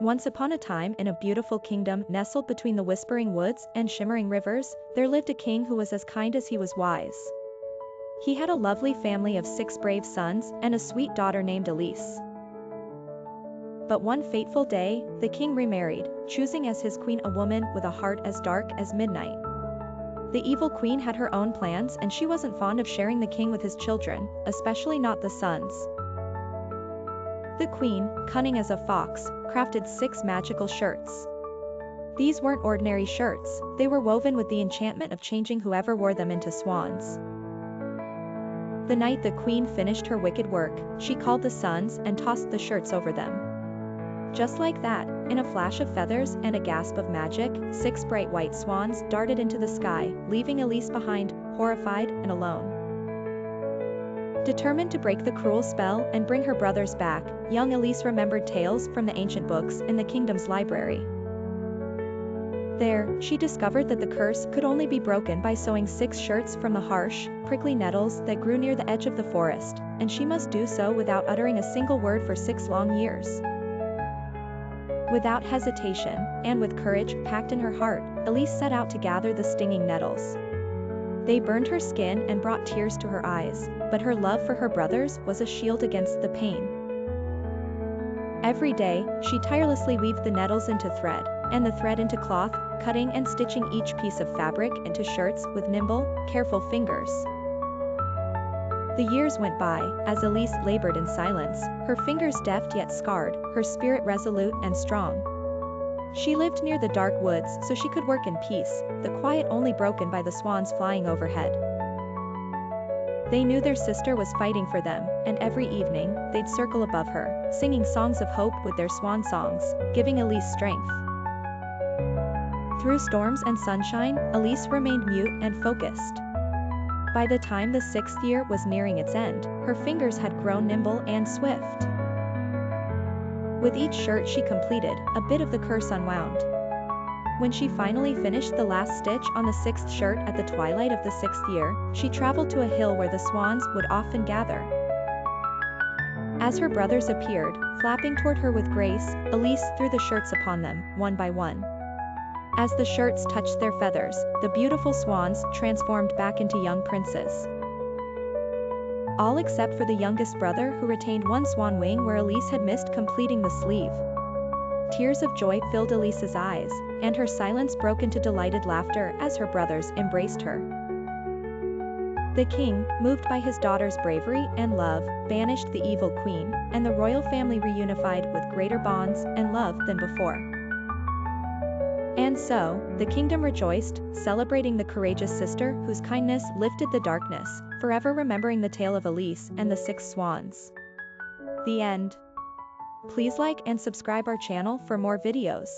Once upon a time, in a beautiful kingdom nestled between the whispering woods and shimmering rivers, there lived a king who was as kind as he was wise. He had a lovely family of 6 brave sons and a sweet daughter named Elise. But one fateful day, the king remarried, choosing as his queen a woman with a heart as dark as midnight. The evil queen had her own plans, and she wasn't fond of sharing the king with his children, especially not the sons. The queen, cunning as a fox, crafted 6 magical shirts. These weren't ordinary shirts, they were woven with the enchantment of changing whoever wore them into swans. The night the queen finished her wicked work, she called the sons and tossed the shirts over them. Just like that, in a flash of feathers and a gasp of magic, 6 bright white swans darted into the sky, leaving Elise behind, horrified and alone. Determined to break the cruel spell and bring her brothers back, young Elise remembered tales from the ancient books in the kingdom's library. There, she discovered that the curse could only be broken by sewing 6 shirts from the harsh, prickly nettles that grew near the edge of the forest, and she must do so without uttering a single word for 6 long years. Without hesitation, and with courage packed in her heart, Elise set out to gather the stinging nettles. They burned her skin and brought tears to her eyes, but her love for her brothers was a shield against the pain. Every day, she tirelessly weaved the nettles into thread, and the thread into cloth, cutting and stitching each piece of fabric into shirts with nimble, careful fingers. The years went by, as Elise labored in silence, her fingers deft yet scarred, her spirit resolute and strong. She lived near the dark woods so she could work in peace, the quiet only broken by the swans flying overhead. They knew their sister was fighting for them, and every evening, they'd circle above her, singing songs of hope with their swan songs, giving Elise strength. Through storms and sunshine, Elise remained mute and focused. By the time the 6th year was nearing its end, her fingers had grown nimble and swift. With each shirt she completed, a bit of the curse unwound. When she finally finished the last stitch on the 6th shirt at the twilight of the 6th year, she traveled to a hill where the swans would often gather. As her brothers appeared, flapping toward her with grace, Elise threw the shirts upon them, one by one. As the shirts touched their feathers, the beautiful swans transformed back into young princes. All except for the youngest brother, who retained one swan wing where Elise had missed completing the sleeve. Tears of joy filled Elise's eyes, and her silence broke into delighted laughter as her brothers embraced her. The king, moved by his daughter's bravery and love, banished the evil queen, and the royal family reunified with greater bonds and love than before. And so, the kingdom rejoiced, celebrating the courageous sister whose kindness lifted the darkness, forever remembering the tale of Elise and the 6 swans. The end. Please like and subscribe our channel for more videos.